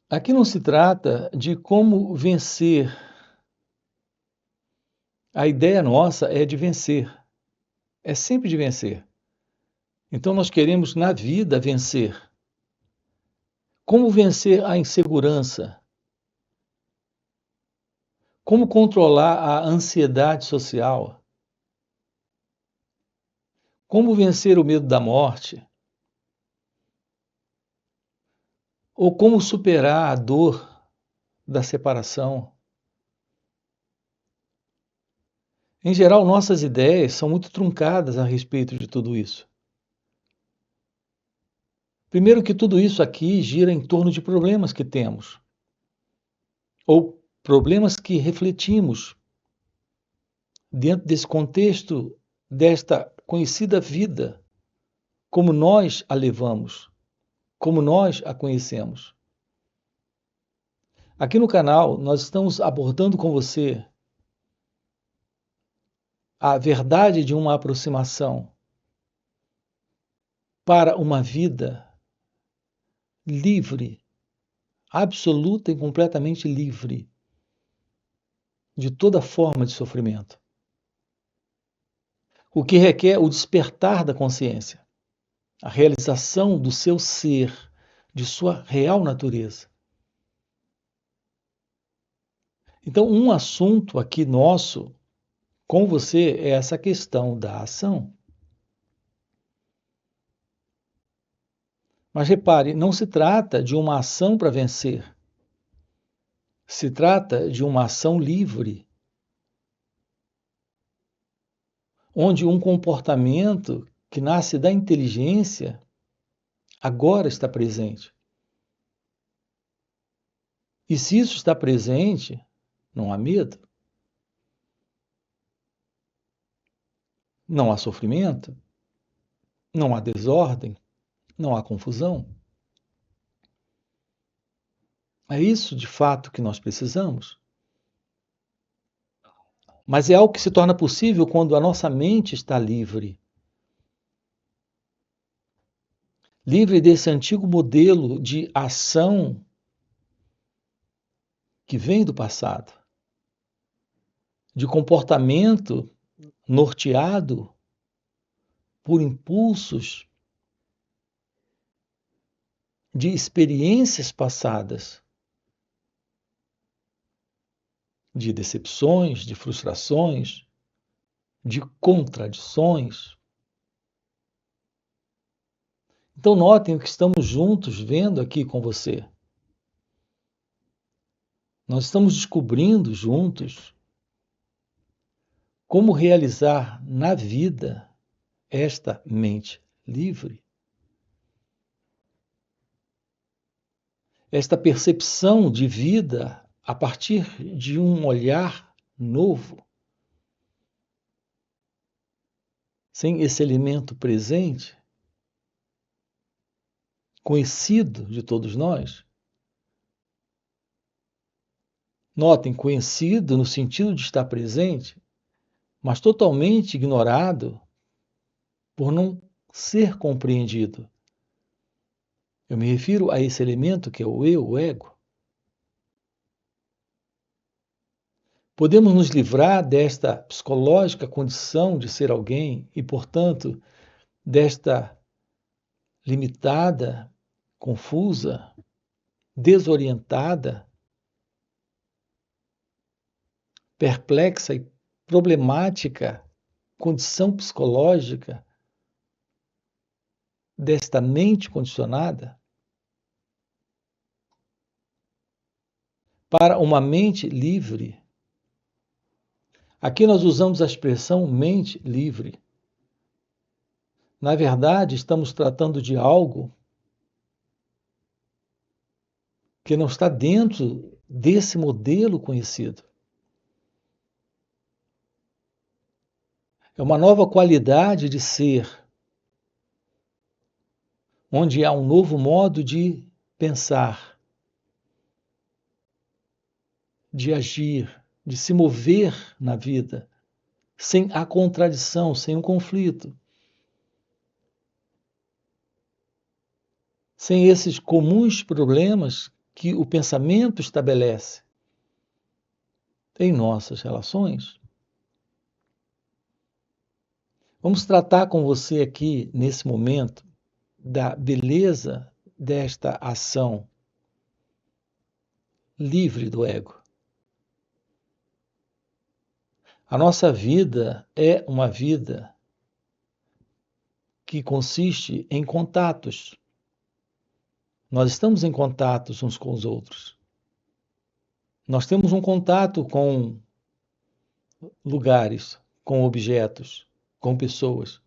Aqui não se trata de como vencer. A ideia nossa é de vencer, é sempre de vencer. Então nós queremos na vida vencer. Como vencer a insegurança? Como controlar a ansiedade social? Como vencer o medo da morte? Ou como superar a dor da separação? Em geral, nossas ideias são muito truncadas a respeito de tudo isso. Primeiro que tudo isso aqui gira em torno de problemas que temos, ou problemas que refletimos dentro desse contexto desta conhecida vida, como nós a levamos, como nós a conhecemos. Aqui no canal, nós estamos abordando com você a verdade de uma aproximação para uma vida livre, absoluta e completamente livre de toda forma de sofrimento. O que requer o despertar da consciência, a realização do seu ser, de sua real natureza. Então, um assunto aqui nosso com você é essa questão da ação. Mas repare, não se trata de uma ação para vencer. Se trata de uma ação livre, onde um comportamento que nasce da inteligência agora está presente. E se isso está presente, não há medo, não há sofrimento, não há desordem, não há confusão. É isso de fato que nós precisamos. Mas é algo que se torna possível quando a nossa mente está livre. Livre desse antigo modelo de ação que vem do passado, de comportamento norteado por impulsos de experiências passadas, de decepções, de frustrações, de contradições. Então, notem o que estamos juntos vendo aqui com você. Nós estamos descobrindo juntos como realizar na vida esta mente livre, esta percepção de vida a partir de um olhar novo, sem esse elemento presente, conhecido de todos nós. Notem, conhecido no sentido de estar presente, mas totalmente ignorado por não ser compreendido. Eu me refiro a esse elemento que é o eu, o ego. Podemos nos livrar desta psicológica condição de ser alguém e, portanto, desta limitada, confusa, desorientada, perplexa e problemática condição psicológica desta mente condicionada para uma mente livre. Aqui nós usamos a expressão mente livre. Na verdade, estamos tratando de algo que não está dentro desse modelo conhecido. É uma nova qualidade de ser, onde há um novo modo de pensar, de agir, de se mover na vida, sem a contradição, sem o conflito. Sem esses comuns problemas que o pensamento estabelece em nossas relações. Vamos tratar com você aqui, nesse momento, da beleza desta ação livre do ego. A nossa vida é uma vida que consiste em contatos. Nós estamos em contatos uns com os outros. Nós temos um contato com lugares, com objetos, com pessoas,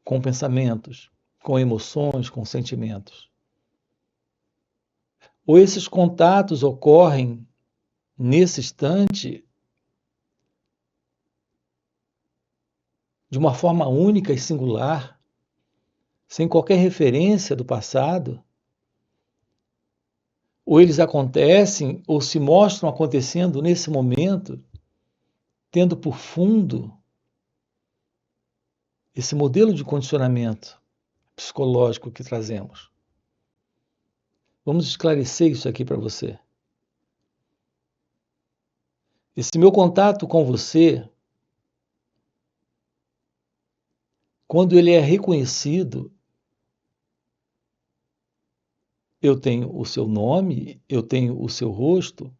com pensamentos, com emoções, com sentimentos. Ou esses contatos ocorrem nesse instante de uma forma única e singular, sem qualquer referência do passado, ou eles acontecem ou se mostram acontecendo nesse momento, tendo por fundo esse modelo de condicionamento psicológico que trazemos. Vamos esclarecer isso aqui para você. Esse meu contato com você, quando ele é reconhecido, eu tenho o seu nome, eu tenho o seu rosto,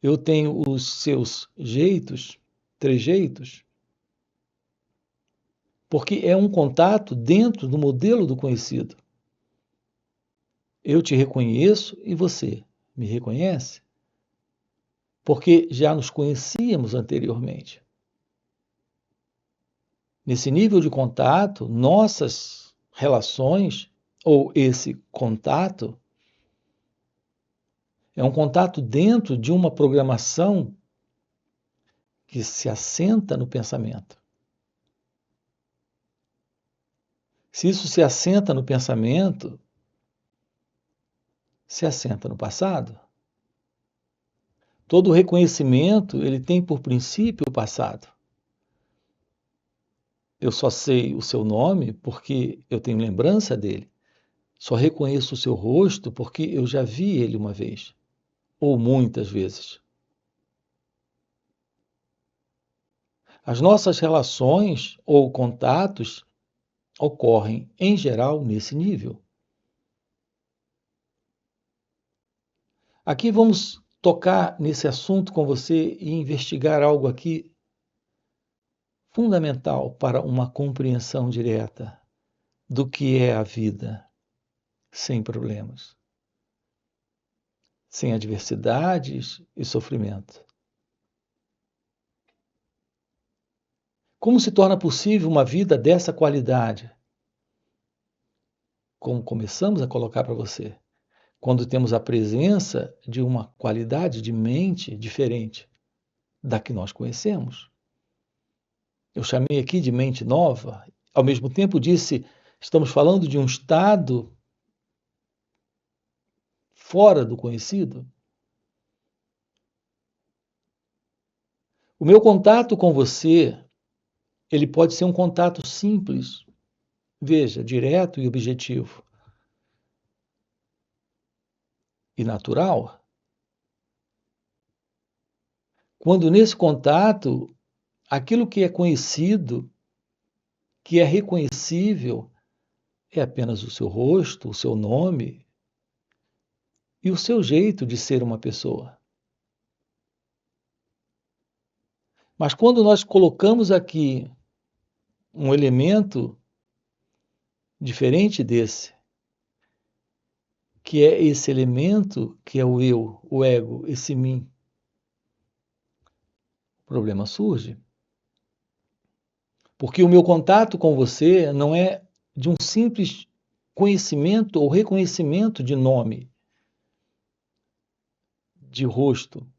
eu tenho os seus jeitos, trejeitos, porque é um contato dentro do modelo do conhecido. Eu te reconheço e você me reconhece, porque já nos conhecíamos anteriormente. Nesse nível de contato, nossas relações, ou esse contato, é um contato dentro de uma programação que se assenta no pensamento. Se isso se assenta no pensamento, se assenta no passado. Todo reconhecimento, ele tem por princípio o passado. Eu só sei o seu nome porque eu tenho lembrança dele. Só reconheço o seu rosto porque eu já vi ele uma vez, ou muitas vezes. As nossas relações ou contatos ocorrem, em geral, nesse nível. Aqui vamos tocar nesse assunto com você e investigar algo aqui fundamental para uma compreensão direta do que é a vida sem problemas, sem adversidades e sofrimento. Como se torna possível uma vida dessa qualidade? Como começamos a colocar para você, quando temos a presença de uma qualidade de mente diferente da que nós conhecemos. Eu chamei aqui de mente nova, ao mesmo tempo disse, estamos falando de um estado fora do conhecido. O meu contato com você, ele pode ser um contato simples, veja, direto e objetivo. E natural. Quando nesse contato, aquilo que é conhecido, que é reconhecível, é apenas o seu rosto, o seu nome e o seu jeito de ser uma pessoa. Mas quando nós colocamos aqui um elemento diferente desse, que é esse elemento que é o eu, o ego, esse mim, o problema surge. Porque o meu contato com você não é de um simples conhecimento ou reconhecimento de nome, de rosto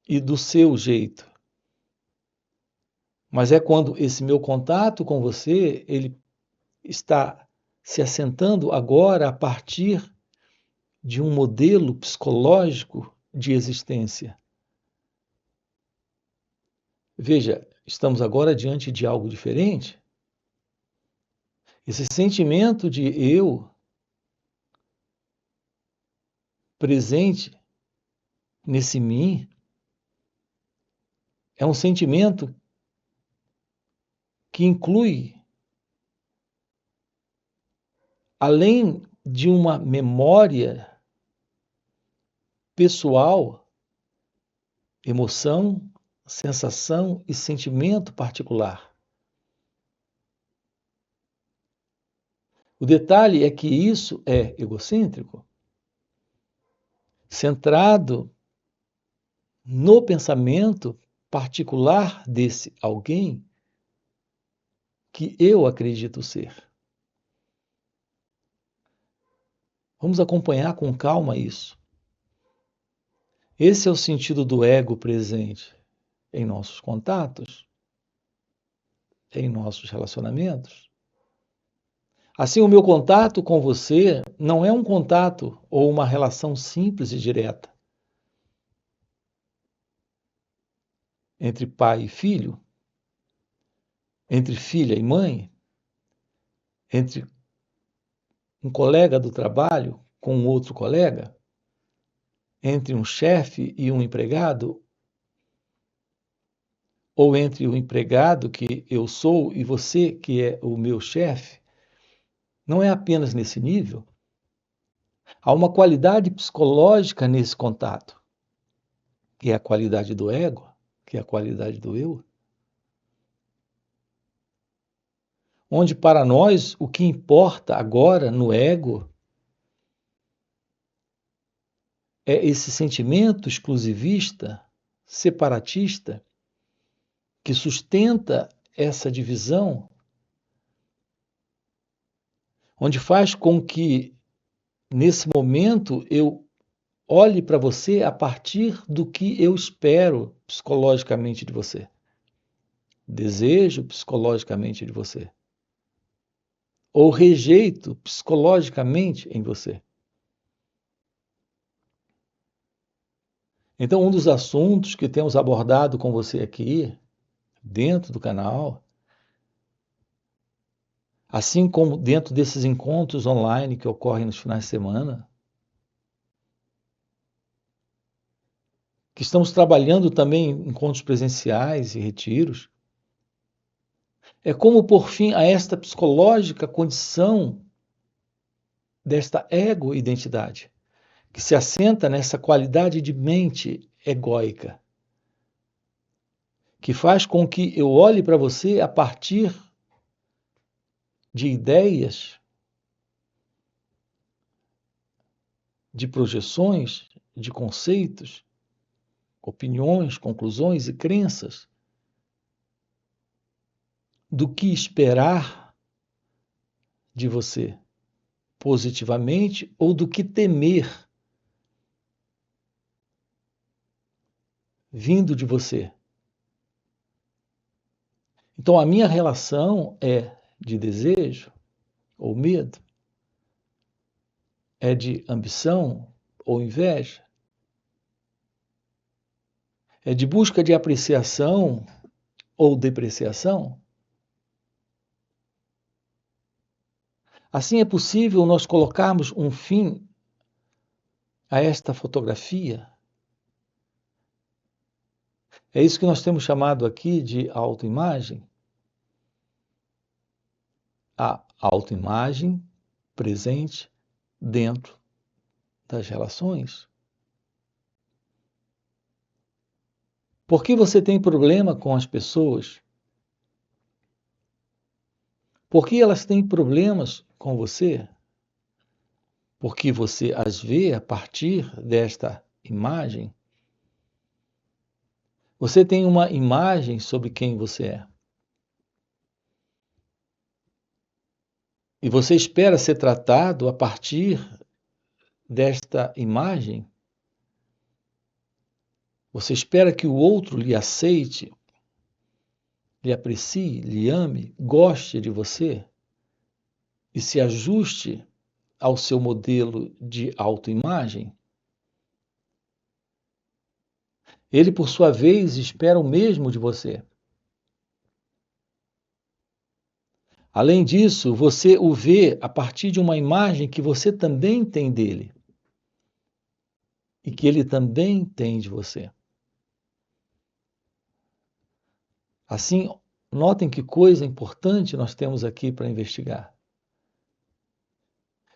e do seu jeito. Mas é quando esse meu contato com você, ele está se assentando agora a partir de um modelo psicológico de existência. Veja, estamos agora diante de algo diferente. Esse sentimento de eu presente nesse mim é um sentimento que inclui, além de uma memória pessoal, emoção, sensação e sentimento particular. O detalhe é que isso é egocêntrico, centrado no pensamento particular desse alguém que eu acredito ser. Vamos acompanhar com calma isso. Esse é o sentido do ego presente em nossos contatos, em nossos relacionamentos. Assim, o meu contato com você não é um contato ou uma relação simples e direta entre pai e filho, entre filha e mãe, entre um colega do trabalho com um outro colega, entre um chefe e um empregado, ou entre o empregado que eu sou e você que é o meu chefe. Não é apenas nesse nível. Há uma qualidade psicológica nesse contato, que é a qualidade do ego, que é a qualidade do eu, onde para nós o que importa agora no ego é esse sentimento exclusivista, separatista, que sustenta essa divisão, onde faz com que, nesse momento, eu olhe para você a partir do que eu espero psicologicamente de você, desejo psicologicamente de você, ou rejeito psicologicamente em você. Então, um dos assuntos que temos abordado com você aqui, dentro do canal, assim como dentro desses encontros online que ocorrem nos finais de semana, que estamos trabalhando também em encontros presenciais e retiros, é como pôr fim a esta psicológica condição desta ego-identidade, que se assenta nessa qualidade de mente egóica, que faz com que eu olhe para você a partir de ideias, de projeções, de conceitos, opiniões, conclusões e crenças, do que esperar de você, positivamente, ou do que temer vindo de você. Então, a minha relação é de desejo ou medo, é de ambição ou inveja, é de busca de apreciação ou depreciação. Assim é possível nós colocarmos um fim a esta fotografia. É isso que nós temos chamado aqui de autoimagem. A autoimagem presente dentro das relações. Por que você tem problema com as pessoas? Por que elas têm problemas com você? Porque você as vê a partir desta imagem. Você tem uma imagem sobre quem você é. E você espera ser tratado a partir desta imagem? Você espera que o outro lhe aceite, lhe aprecie, lhe ame, goste de você e se ajuste ao seu modelo de autoimagem? Ele, por sua vez, espera o mesmo de você. Além disso, você o vê a partir de uma imagem que você também tem dele. e que ele também tem de você. Assim, notem que coisa importante nós temos aqui para investigar.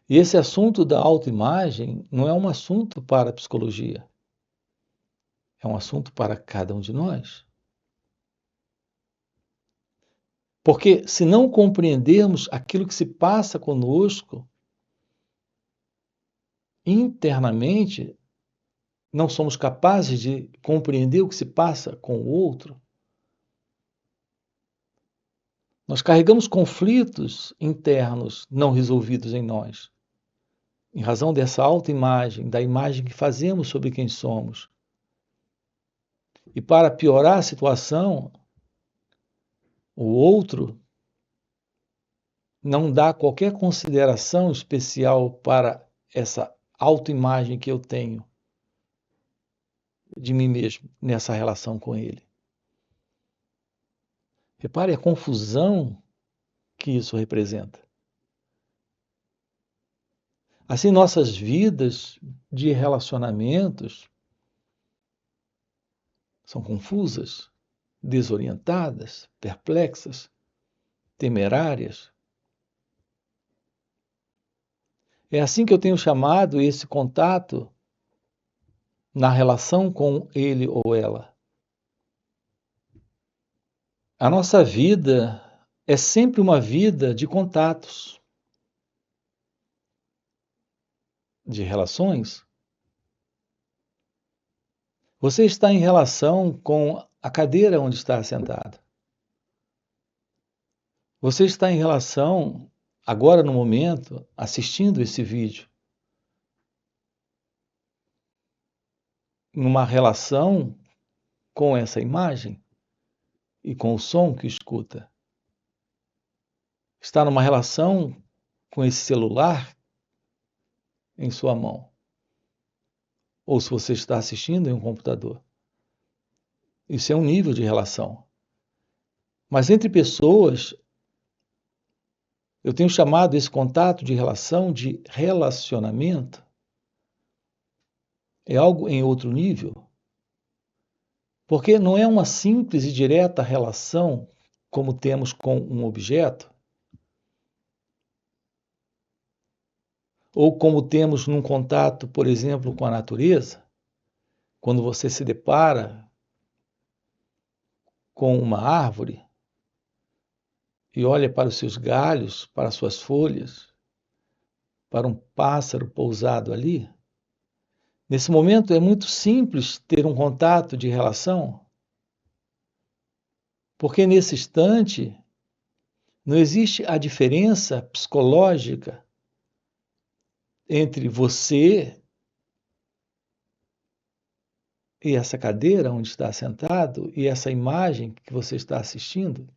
E esse assunto da autoimagem não é um assunto para a psicologia. É um assunto para cada um de nós. Porque se não compreendermos aquilo que se passa conosco internamente, não somos capazes de compreender o que se passa com o outro. Nós carregamos conflitos internos não resolvidos em nós, em razão dessa autoimagem, da imagem que fazemos sobre quem somos. E para piorar a situação, o outro não dá qualquer consideração especial para essa autoimagem que eu tenho de mim mesmo nessa relação com ele. Repare a confusão que isso representa. Assim, nossas vidas de relacionamentos são confusas, desorientadas, perplexas, temerárias. É assim que eu tenho chamado esse contato na relação com ele ou ela. A nossa vida é sempre uma vida de contatos, de relações. Você está em relação com a cadeira onde está sentado. Você está em relação, agora no momento, assistindo esse vídeo, numa relação com essa imagem e com o som que escuta. Está numa relação com esse celular em sua mão. Ou se você está assistindo em um computador. Isso é um nível de relação. Mas entre pessoas, eu tenho chamado esse contato de relação de relacionamento. É algo em outro nível. Porque não é uma simples e direta relação como temos com um objeto, ou como temos num contato, por exemplo, com a natureza, quando você se depara com uma árvore e olha para os seus galhos, para as suas folhas, para um pássaro pousado ali. Nesse momento é muito simples ter um contato de relação, porque nesse instante não existe a diferença psicológica entre você e essa cadeira onde está sentado e essa imagem que você está assistindo,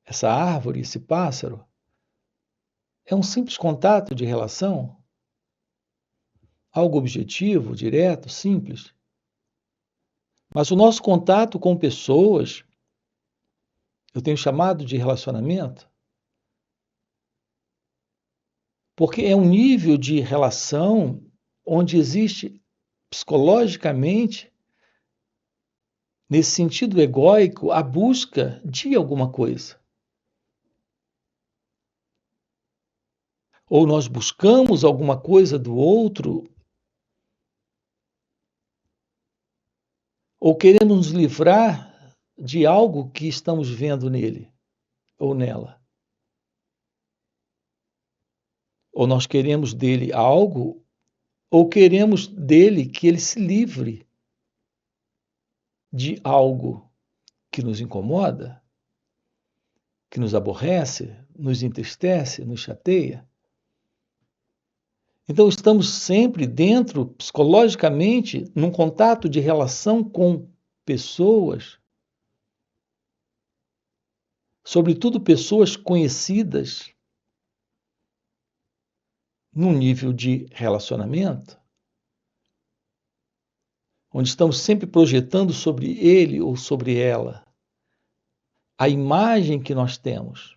essa árvore, esse pássaro. É um simples contato de relação, algo objetivo, direto, simples. Mas o nosso contato com pessoas, eu tenho chamado de relacionamento, porque é um nível de relação onde existe psicologicamente, nesse sentido egóico, a busca de alguma coisa. Ou nós buscamos alguma coisa do outro, ou queremos nos livrar de algo que estamos vendo nele ou nela. Ou nós queremos dele algo, ou queremos dele que ele se livre de algo que nos incomoda, que nos aborrece, nos entristece, nos chateia. Então estamos sempre dentro, psicologicamente, num contato de relação com pessoas, sobretudo pessoas conhecidas, num nível de relacionamento, onde estamos sempre projetando sobre ele ou sobre ela a imagem que nós temos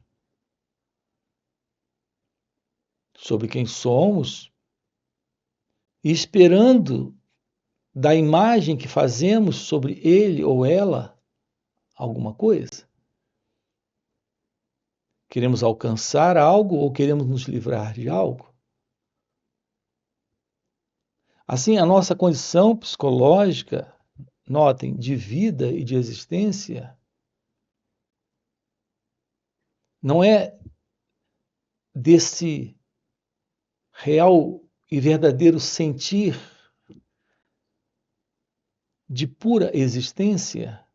sobre quem somos e esperando da imagem que fazemos sobre ele ou ela alguma coisa. Queremos alcançar algo ou queremos nos livrar de algo? Assim, a nossa condição psicológica, notem, de vida e de existência, não é desse real e verdadeiro sentir de pura existência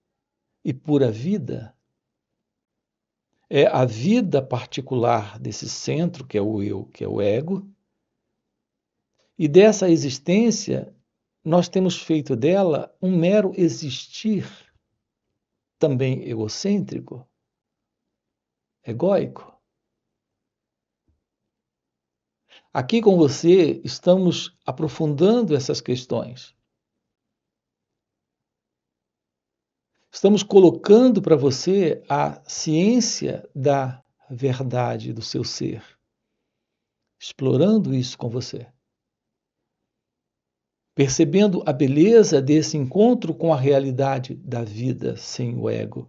e pura vida. É a vida particular desse centro, que é o eu, que é o ego, e dessa existência nós temos feito dela um mero existir, também egocêntrico, egóico. Aqui com você estamos aprofundando essas questões. Estamos colocando para você a ciência da verdade do seu ser, explorando isso com você. Percebendo a beleza desse encontro com a realidade da vida sem o ego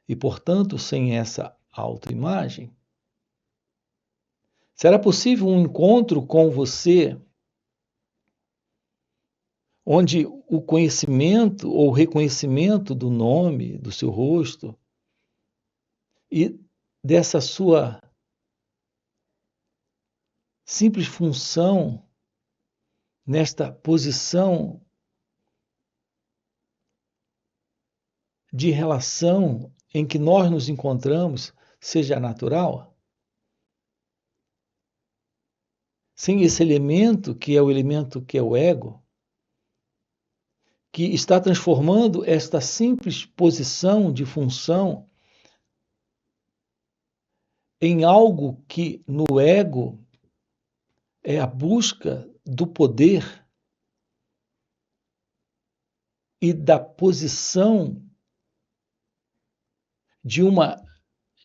e, portanto, sem essa autoimagem. Será possível um encontro com você onde o conhecimento ou reconhecimento do nome, do seu rosto e dessa sua simples função nesta posição de relação em que nós nos encontramos seja natural? Sem esse elemento, que é o elemento que é o ego, que está transformando esta simples posição de função em algo que no ego é a busca do poder e da posição de uma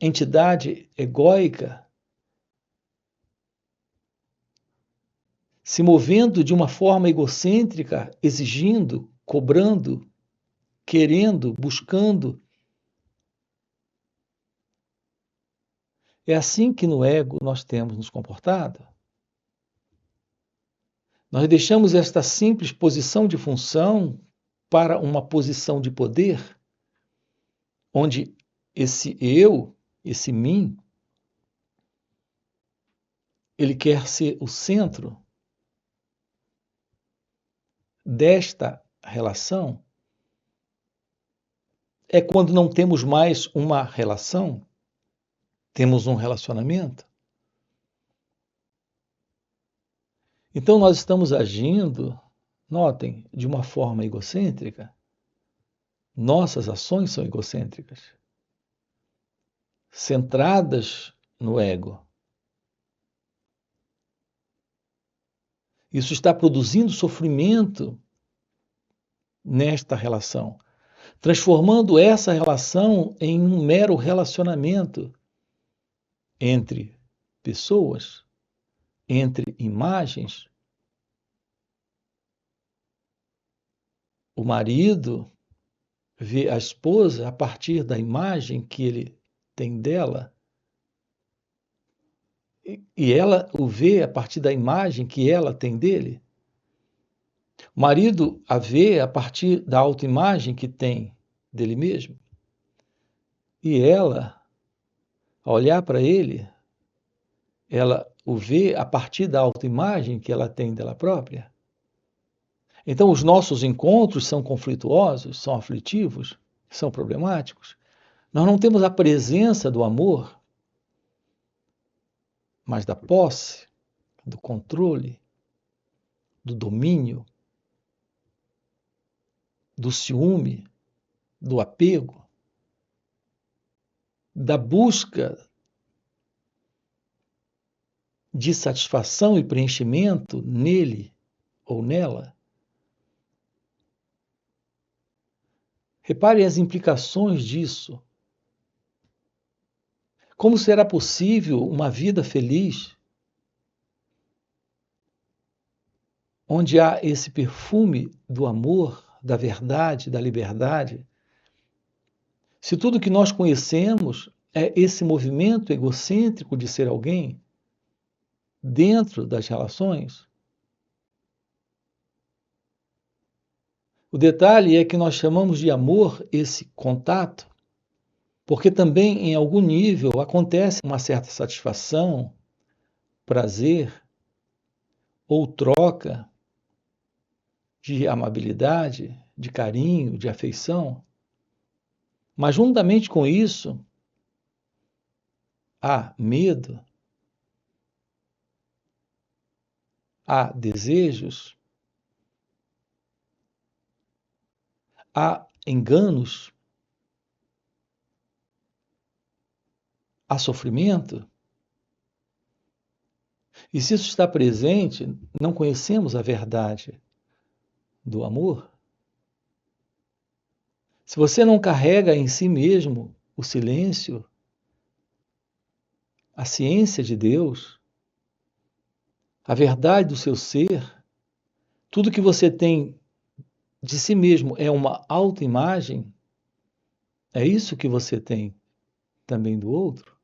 entidade egóica se movendo de uma forma egocêntrica, exigindo, cobrando, querendo, buscando. É assim que no ego nós temos nos comportado. Nós deixamos esta simples posição de função para uma posição de poder, onde esse eu, esse mim, ele quer ser o centro desta relação. É quando não temos mais uma relação, temos um relacionamento. Então nós estamos agindo, notem, de uma forma egocêntrica. Nossas ações são egocêntricas, centradas no ego. Isso está produzindo sofrimento nesta relação, transformando essa relação em um mero relacionamento entre pessoas, entre imagens. O marido vê a esposa a partir da imagem que ele tem dela, e ela o vê a partir da imagem que ela tem dele. O marido a vê a partir da autoimagem que tem dele mesmo. E ela, ao olhar para ele, ela o vê a partir da autoimagem que ela tem dela própria. Então, os nossos encontros são conflituosos, são aflitivos, são problemáticos. Nós não temos a presença do amor, mas da posse, do controle, do domínio, do ciúme, do apego, da busca de satisfação e preenchimento nele ou nela. Repare as implicações disso. Como será possível uma vida feliz onde há esse perfume do amor, da verdade, da liberdade, se tudo que nós conhecemos é esse movimento egocêntrico de ser alguém dentro das relações, o detalhe é que nós chamamos de amor esse contato, porque também em algum nível acontece uma certa satisfação, prazer ou troca de amabilidade, de carinho, de afeição. Mas juntamente com isso, há medo, há desejos, há enganos, há sofrimento. E se isso está presente, não conhecemos a verdade do amor. Se você não carrega em si mesmo o silêncio, a ciência de Deus, a verdade do seu ser, tudo que você tem de si mesmo é uma autoimagem, é isso que você tem também do outro?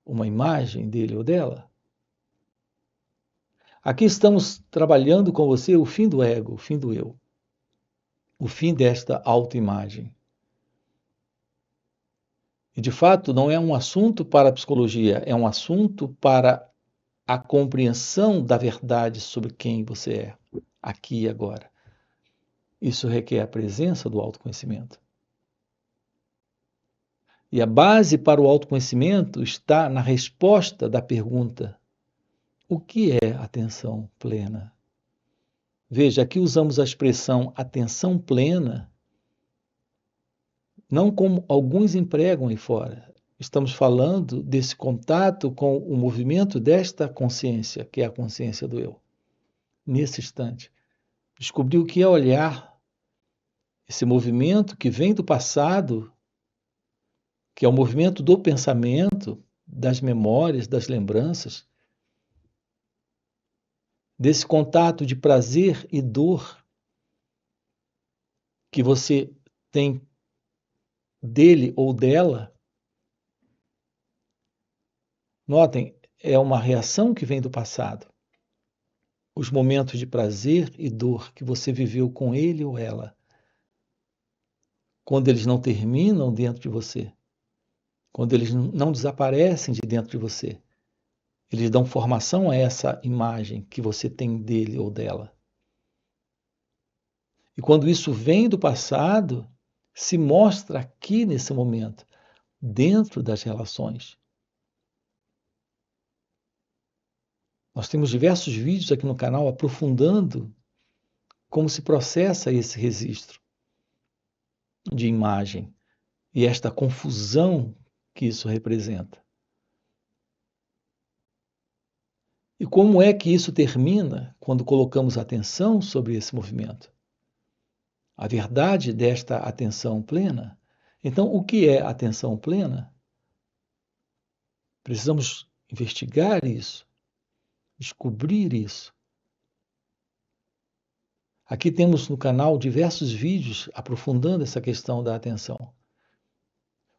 Uma imagem dele ou dela? Aqui estamos trabalhando com você o fim do ego, o fim do eu, o fim desta autoimagem. E de fato não é um assunto para a psicologia, é um assunto para a compreensão da verdade sobre quem você é, aqui e agora. Isso requer a presença do autoconhecimento. E a base para o autoconhecimento está na resposta da pergunta: o que é atenção plena? Veja, aqui usamos a expressão atenção plena, não como alguns empregam aí fora. Estamos falando desse contato com o movimento desta consciência, que é a consciência do eu. Nesse instante, descobrir o que é olhar, esse movimento que vem do passado, que é o movimento do pensamento, das memórias, das lembranças, desse contato de prazer e dor que você tem dele ou dela. Notem, é uma reação que vem do passado. Os momentos de prazer e dor que você viveu com ele ou ela, quando eles não terminam dentro de você, quando eles não desaparecem de dentro de você, eles dão formação a essa imagem que você tem dele ou dela. E quando isso vem do passado, se mostra aqui nesse momento, dentro das relações. Nós temos diversos vídeos aqui no canal aprofundando como se processa esse registro de imagem e esta confusão que isso representa. E como é que isso termina quando colocamos atenção sobre esse movimento? A verdade desta atenção plena. Então, o que é atenção plena? Precisamos investigar isso, descobrir isso. Aqui temos no canal diversos vídeos aprofundando essa questão da atenção.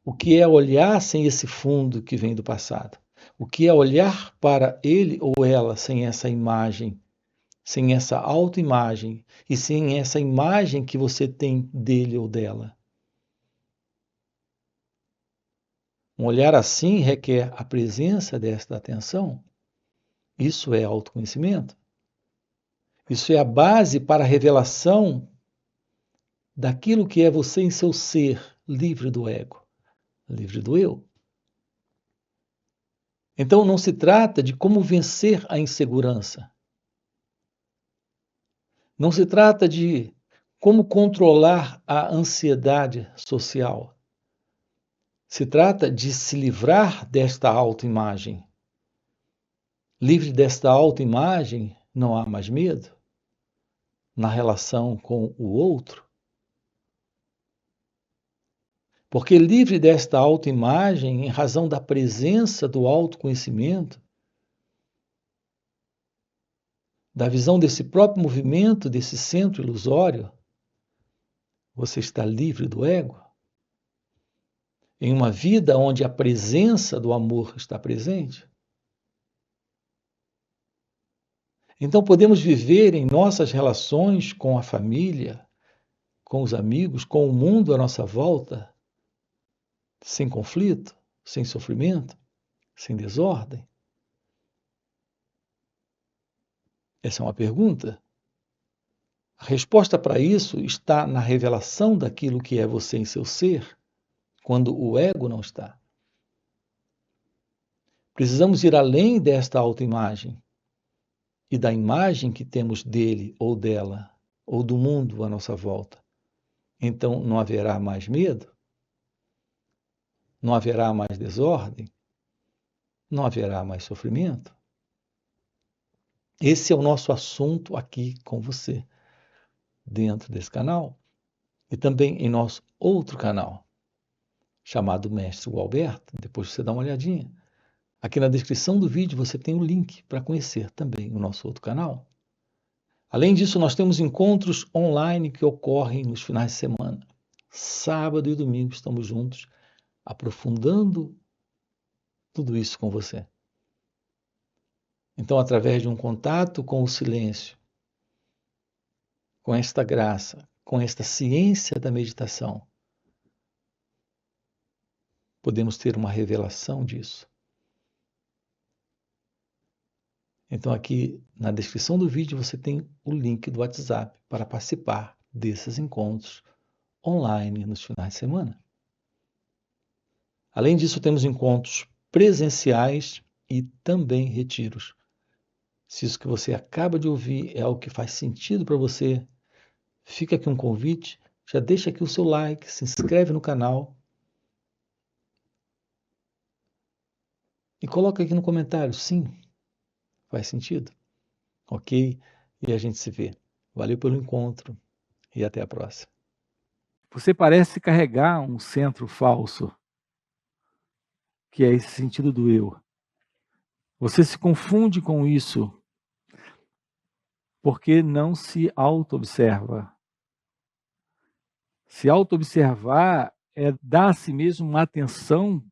O que é olhar sem esse fundo que vem do passado? O que é olhar para ele ou ela sem essa imagem, sem essa autoimagem e sem essa imagem que você tem dele ou dela? Um olhar assim requer a presença desta atenção. Isso é autoconhecimento. Isso é a base para a revelação daquilo que é você em seu ser, livre do ego, livre do eu. Então não se trata de como vencer a insegurança. Não se trata de como controlar a ansiedade social. Se trata de se livrar desta autoimagem. Livre desta autoimagem, não há mais medo na relação com o outro. Porque livre desta autoimagem, em razão da presença do autoconhecimento, da visão desse próprio movimento, desse centro ilusório, você está livre do ego? Em uma vida onde a presença do amor está presente? Então podemos viver em nossas relações com a família, com os amigos, com o mundo à nossa volta, sem conflito, sem sofrimento, sem desordem? Essa é uma pergunta. A resposta para isso está na revelação daquilo que é você em seu ser, quando o ego não está. Precisamos ir além desta autoimagem e da imagem que temos dele ou dela, ou do mundo à nossa volta. Então não haverá mais medo? Não haverá mais desordem? Não haverá mais sofrimento? Esse é o nosso assunto aqui com você, dentro desse canal e também em nosso outro canal, chamado Mestre Gualberto. Depois você dá uma olhadinha. Aqui na descrição do vídeo você tem o link para conhecer também o nosso outro canal. Além disso, nós temos encontros online que ocorrem nos finais de semana. Sábado e domingo estamos juntos, aprofundando tudo isso com você. Então, através de um contato com o silêncio, com esta graça, com esta ciência da meditação, podemos ter uma revelação disso. Então, aqui na descrição do vídeo você tem o link do WhatsApp para participar desses encontros online nos finais de semana. Além disso, temos encontros presenciais e também retiros. Se isso que você acaba de ouvir é algo que faz sentido para você, fica aqui um convite, já deixa aqui o seu like, se inscreve no canal e coloca aqui no comentário, sim, faz sentido, ok? E a gente se vê. Valeu pelo encontro e até a próxima. Você parece carregar um centro falso, que é esse sentido do eu. Você se confunde com isso porque não se auto-observa. Se auto-observar é dar a si mesmo uma atenção